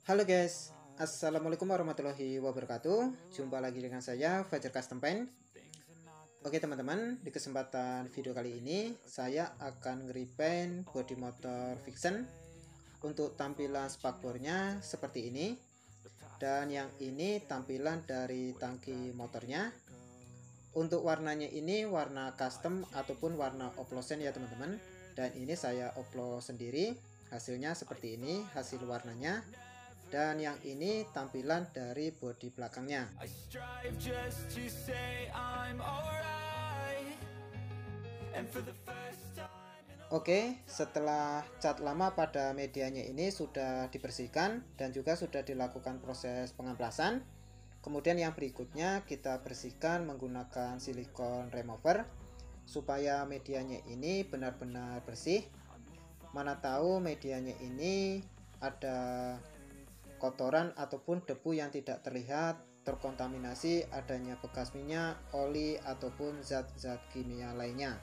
Halo guys, Assalamualaikum warahmatullahi wabarakatuh. Jumpa lagi dengan saya Fajar Custom Paint. Oke teman-teman, di kesempatan video kali ini saya akan nge-repaint bodi motor Vixen. Untuk tampilan spakbornya seperti ini. Dan yang ini tampilan dari tangki motornya. Untuk warnanya ini warna custom ataupun warna oplosan ya teman-teman. Dan ini saya oplos sendiri. Hasilnya seperti ini, hasil warnanya. Dan yang ini tampilan dari bodi belakangnya. Oke, setelah cat lama pada medianya ini sudah dibersihkan dan juga sudah dilakukan proses pengamplasan. Kemudian yang berikutnya kita bersihkan menggunakan silikon remover supaya medianya ini benar-benar bersih. Mana tahu medianya ini ada kotoran ataupun debu yang tidak terlihat, terkontaminasi adanya bekas minyak, oli ataupun zat-zat kimia lainnya.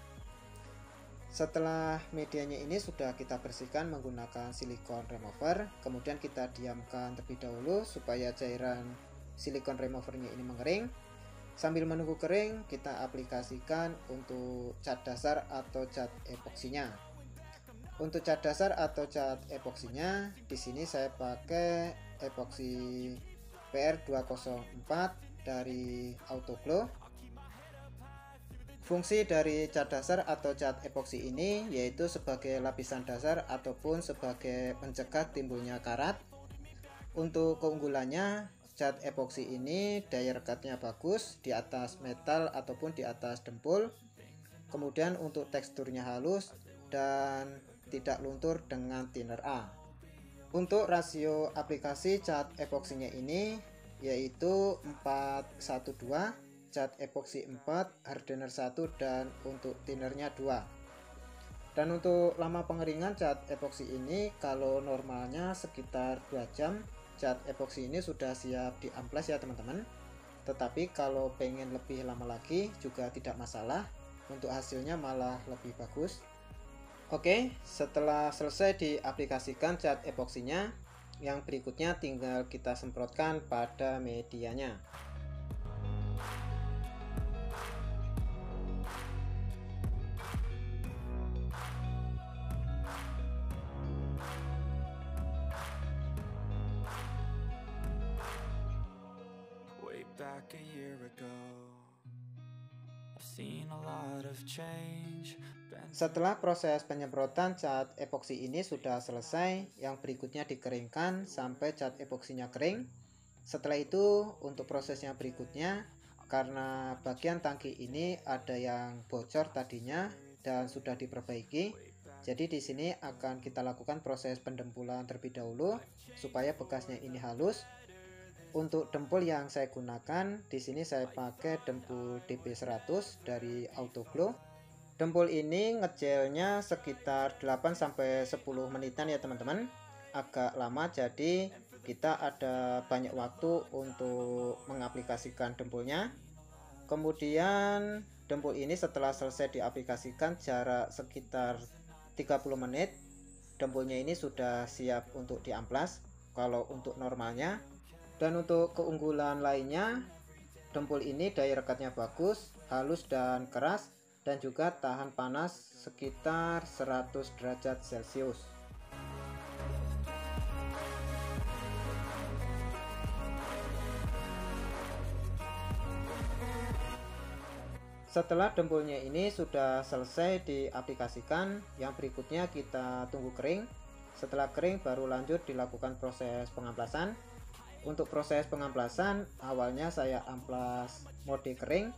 Setelah medianya ini sudah kita bersihkan menggunakan silikon remover, kemudian kita diamkan terlebih dahulu supaya cairan silikon removernya ini mengering. Sambil menunggu kering, kita aplikasikan untuk cat dasar atau cat epoksinya. Untuk cat dasar atau cat epoksinya, di sini saya pakai epoksi PR204 dari Autoglow. Fungsi dari cat dasar atau cat epoksi ini yaitu sebagai lapisan dasar ataupun sebagai pencegah timbulnya karat. Untuk keunggulannya, cat epoksi ini daya rekatnya bagus di atas metal ataupun di atas dempul. Kemudian untuk teksturnya halus dan tidak luntur dengan thinner A. Untuk rasio aplikasi cat epoksinya ini yaitu 4:1:2, cat epoksi 4, hardener 1, dan untuk thinnernya 2. Dan untuk lama pengeringan cat epoksi ini kalau normalnya sekitar 2 jam, cat epoksi ini sudah siap diamplas ya teman-teman. Tetapi kalau pengen lebih lama lagi juga tidak masalah, untuk hasilnya malah lebih bagus. Oke, setelah selesai diaplikasikan cat epoksinya, yang berikutnya tinggal kita semprotkan pada medianya. Back a year ago, I've seen a lot of change. Setelah proses penyemprotan cat epoksi ini sudah selesai, yang berikutnya dikeringkan sampai cat epoksinya kering. Setelah itu untuk prosesnya berikutnya, karena bagian tangki ini ada yang bocor tadinya dan sudah diperbaiki, jadi di sini akan kita lakukan proses pendempulan terlebih dahulu supaya bekasnya ini halus. Untuk dempul yang saya gunakan, di sini saya pakai dempul DB100 dari Autoglow. Dempul ini ngejelnya sekitar 8-10 menitan ya teman-teman. Agak lama, jadi kita ada banyak waktu untuk mengaplikasikan dempulnya. Kemudian dempul ini setelah selesai diaplikasikan jarak sekitar 30 menit, dempulnya ini sudah siap untuk diamplas kalau untuk normalnya. Dan untuk keunggulan lainnya, dempul ini daya rekatnya bagus, halus dan keras, dan juga tahan panas sekitar 100 derajat Celcius. Setelah dempulnya ini sudah selesai diaplikasikan, yang berikutnya kita tunggu kering. Setelah kering baru lanjut dilakukan proses pengamplasan. Untuk proses pengamplasan, awalnya saya amplas mode kering.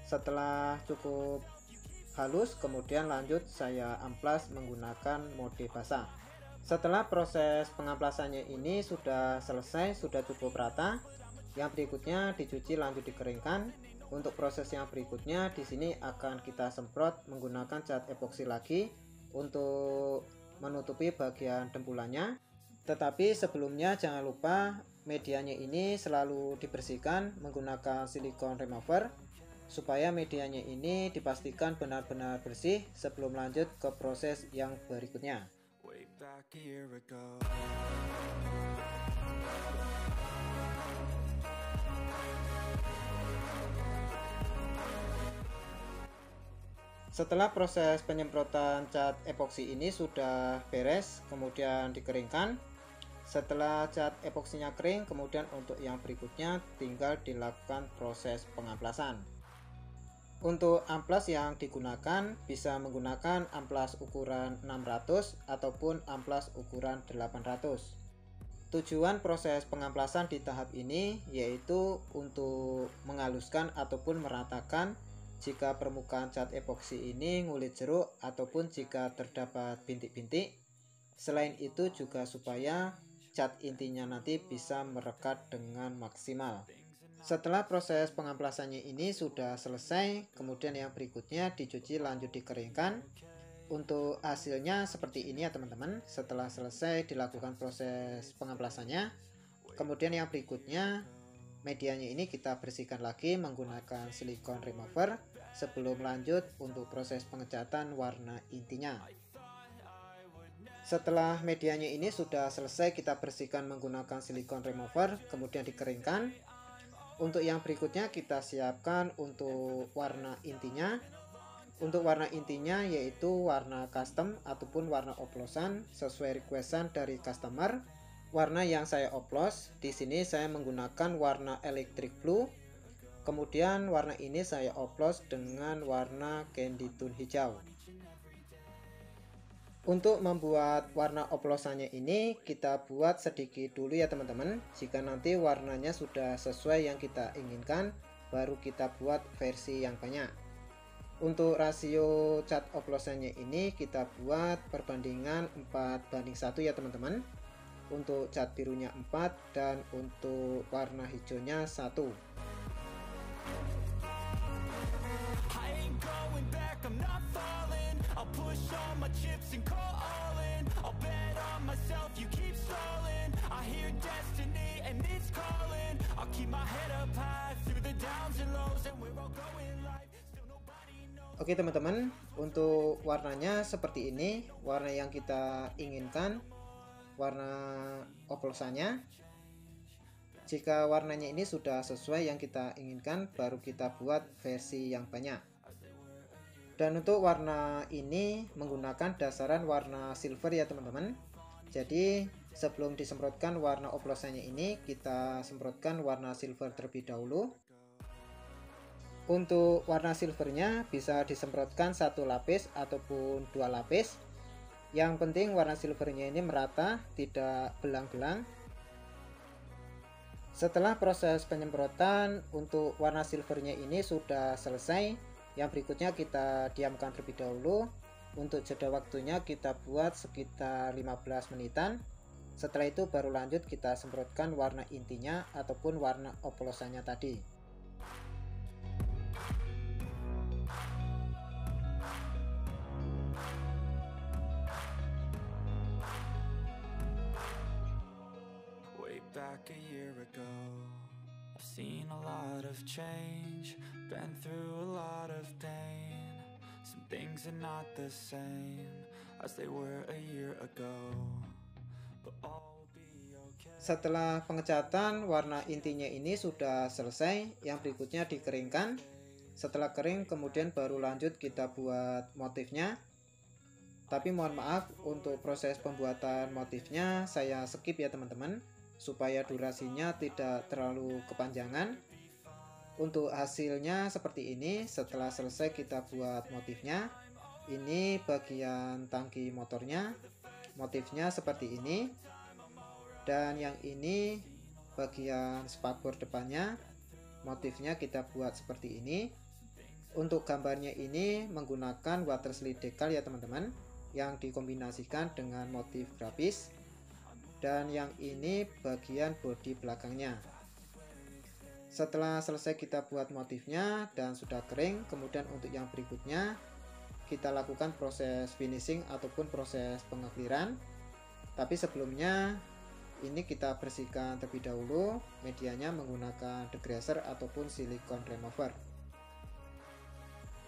Setelah cukup halus, kemudian lanjut saya amplas menggunakan mode basah. Setelah proses pengamplasannya ini sudah selesai, sudah cukup rata, yang berikutnya dicuci lanjut dikeringkan. Untuk proses yang berikutnya di sini akan kita semprot menggunakan cat epoksi lagi untuk menutupi bagian dempulannya. Tetapi sebelumnya jangan lupa medianya ini selalu dibersihkan menggunakan silikon remover supaya medianya ini dipastikan benar-benar bersih sebelum lanjut ke proses yang berikutnya. Way back a year ago. Setelah proses penyemprotan cat epoksi ini sudah beres, kemudian dikeringkan. Setelah cat epoksinya kering, kemudian untuk yang berikutnya tinggal dilakukan proses pengamplasan. Untuk amplas yang digunakan bisa menggunakan amplas ukuran 600 ataupun amplas ukuran 800. Tujuan proses pengamplasan di tahap ini yaitu untuk menghaluskan ataupun meratakan jika permukaan cat epoksi ini ngulit jeruk ataupun jika terdapat bintik-bintik. Selain itu juga supaya cat intinya nanti bisa merekat dengan maksimal. Setelah proses pengamplasannya ini sudah selesai, kemudian yang berikutnya dicuci lanjut dikeringkan. Untuk hasilnya seperti ini ya teman-teman. Setelah selesai dilakukan proses pengamplasannya, kemudian yang berikutnya medianya ini kita bersihkan lagi menggunakan silikon remover sebelum lanjut untuk proses pengecatan warna intinya. Setelah medianya ini sudah selesai kita bersihkan menggunakan silikon remover, kemudian dikeringkan. Untuk yang berikutnya kita siapkan untuk warna intinya. Untuk warna intinya yaitu warna custom ataupun warna oplosan sesuai requestan dari customer. Warna yang saya oplos di sini saya menggunakan warna electric blue. Kemudian warna ini saya oplos dengan warna candy tone hijau. Untuk membuat warna oplosannya ini kita buat sedikit dulu ya teman-teman. Jika nanti warnanya sudah sesuai yang kita inginkan, baru kita buat versi yang banyak. Untuk rasio cat oplosannya ini kita buat perbandingan 4:1 ya teman-teman. Untuk cat birunya 4 dan untuk warna hijaunya 1. Oke teman-teman, untuk warnanya seperti ini, warna yang kita inginkan, warna oplosannya. Jika warnanya ini sudah sesuai yang kita inginkan, baru kita buat versi yang banyak. Dan untuk warna ini menggunakan dasaran warna silver ya teman-teman. Jadi sebelum disemprotkan warna oplosannya ini, kita semprotkan warna silver terlebih dahulu. Untuk warna silvernya bisa disemprotkan 1 lapis ataupun 2 lapis. Yang penting warna silvernya ini merata, tidak belang-belang. Setelah proses penyemprotan untuk warna silvernya ini sudah selesai, yang berikutnya kita diamkan terlebih dahulu. Untuk jeda waktunya kita buat sekitar 15 menitan. Setelah itu baru lanjut kita semprotkan warna intinya ataupun warna oplosannya tadi. Back a year ago, I've seen a lot of change, been through a lot of pain. Some things are not the same as they were a year ago, but all will be okay. Setelah pengecatan warna intinya ini sudah selesai, yang berikutnya dikeringkan. Setelah kering kemudian baru lanjut kita buat motifnya. Tapi mohon maaf untuk proses pembuatan motifnya saya skip ya teman-teman, supaya durasinya tidak terlalu kepanjangan. Untuk hasilnya seperti ini. Setelah selesai kita buat motifnya. Ini bagian tangki motornya, motifnya seperti ini. Dan yang ini bagian spakbor depannya, motifnya kita buat seperti ini. Untuk gambarnya ini menggunakan water slide decal ya teman-teman, yang dikombinasikan dengan motif grafis. Dan yang ini bagian bodi belakangnya. Setelah selesai kita buat motifnya dan sudah kering, kemudian untuk yang berikutnya kita lakukan proses finishing ataupun proses pengakliran. Tapi sebelumnya ini kita bersihkan terlebih dahulu medianya menggunakan degreaser ataupun silikon remover.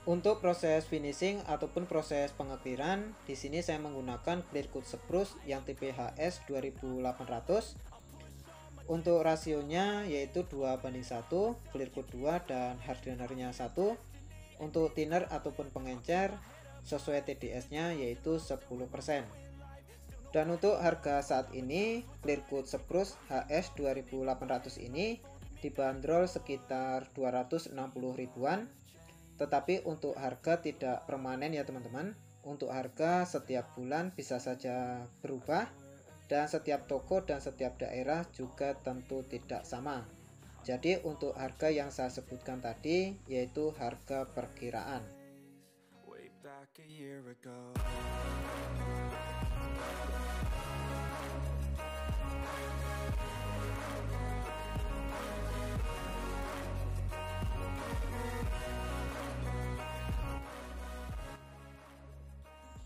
Untuk proses finishing ataupun proses pengakliran, di sini saya menggunakan clear coat spruce yang tipe HS 2800. Untuk rasionya yaitu 2:1, clear coat 2 dan hardenernya 1. Untuk thinner ataupun pengencer sesuai TDS-nya yaitu 10%. Dan untuk harga saat ini Clearcoat Spruce HS 2800 ini dibanderol sekitar 260 ribuan. Tetapi untuk harga tidak permanen ya teman-teman. Untuk harga setiap bulan bisa saja berubah, dan setiap toko dan setiap daerah juga tentu tidak sama. Jadi untuk harga yang saya sebutkan tadi yaitu harga perkiraan.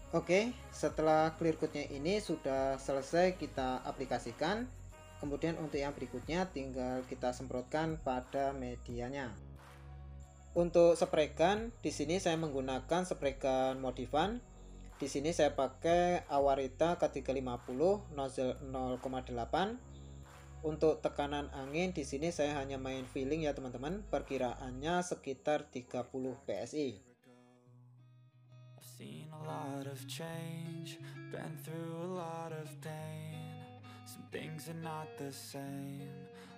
Oke, setelah Clearcoat-nya ini sudah selesai kita aplikasikan. Kemudian untuk yang berikutnya tinggal kita semprotkan pada medianya. Untuk spray gun, di sini saya menggunakan spray gun Modifan. Di sini saya pakai Awarita K350 nozzle 0,8. Untuk tekanan angin di sini saya hanya main feeling ya teman-teman. Perkiraannya sekitar 30 PSI. Seen a lot of change, been through a lot of pain. Some things are not the same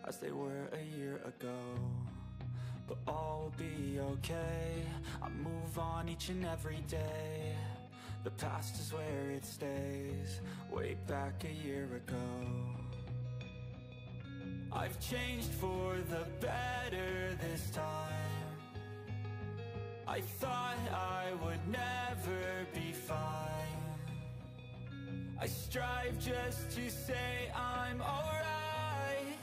as they were a year ago, but all will be okay. I move on each and every day. The past is where it stays, way back a year ago. I've changed for the better this time. I thought I would never be fine. I strive just to say I'm alright,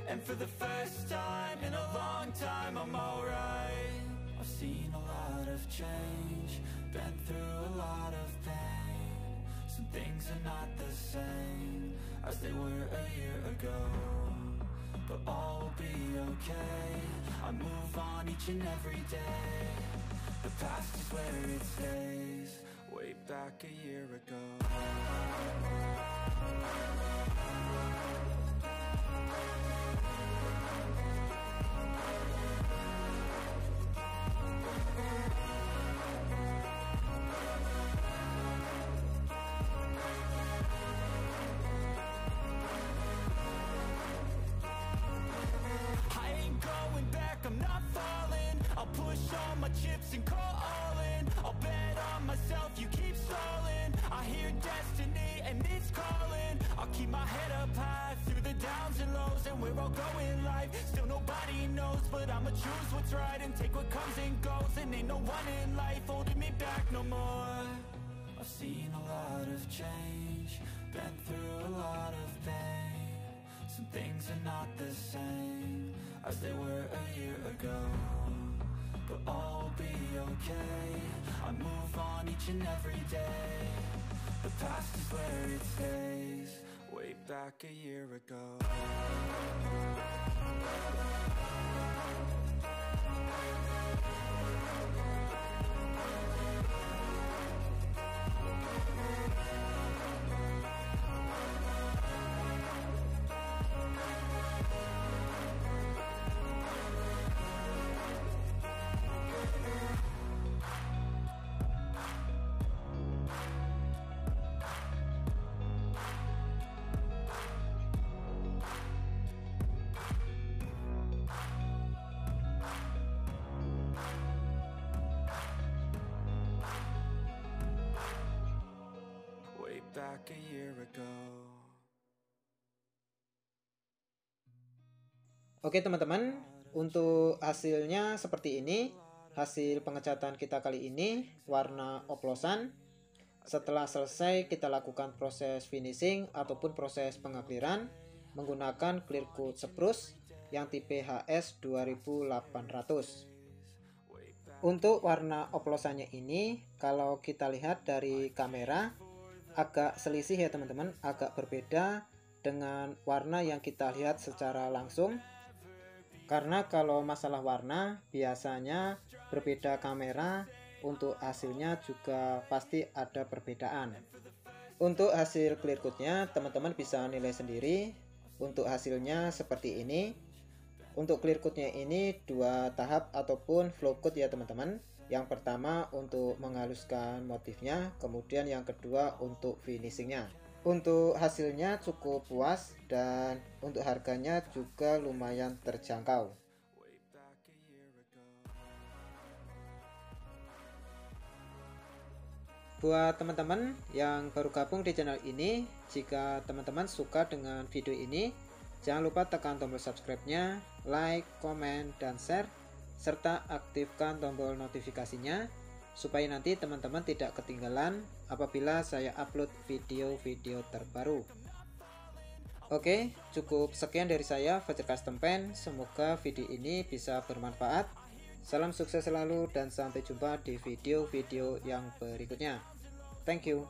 and for the first time in a long time I'm alright. I've seen a lot of change, been through a lot of pain. Some things are not the same as they were a year ago, but all will be okay. I move on each and every day. The past is where it stays, way back a year ago. Chips and call all in. I'll bet on myself, you keep stalling. I hear destiny and it's calling. I'll keep my head up high through the downs and lows, and we're all going life. Still nobody knows, but I'ma choose what's right and take what comes and goes. And ain't no one in life holding me back no more. I've seen a lot of change, been through a lot of pain. Some things are not the same as they were a year ago, but all will be okay. I move on each and every day. The past is where it stays, way back a year ago. Back a year ago. Oke teman-teman, untuk hasilnya seperti ini. Hasil pengecatan kita kali ini warna oplosan. Setelah selesai kita lakukan proses finishing ataupun proses pengakliran menggunakan Clearcoat Spruce yang tipe HS 2800. Untuk warna oplosannya ini kalau kita lihat dari kamera agak selisih ya teman-teman, agak berbeda dengan warna yang kita lihat secara langsung. Karena kalau masalah warna biasanya berbeda kamera, untuk hasilnya juga pasti ada perbedaan. Untuk hasil Clearcoat-nya teman-teman bisa nilai sendiri. Untuk hasilnya seperti ini. Untuk clear code-nya ini dua tahap ataupun flow code ya teman-teman. Yang pertama untuk menghaluskan motifnya, kemudian yang kedua untuk finishingnya. Untuk hasilnya cukup puas dan untuk harganya juga lumayan terjangkau. Buat teman-teman yang baru gabung di channel ini, jika teman-teman suka dengan video ini, jangan lupa tekan tombol subscribe-nya, like, komen, dan share, serta aktifkan tombol notifikasinya supaya nanti teman-teman tidak ketinggalan apabila saya upload video-video terbaru. Oke, cukup sekian dari saya, Fajar Custom Paint. Semoga video ini bisa bermanfaat. Salam sukses selalu dan sampai jumpa di video-video yang berikutnya. Thank you.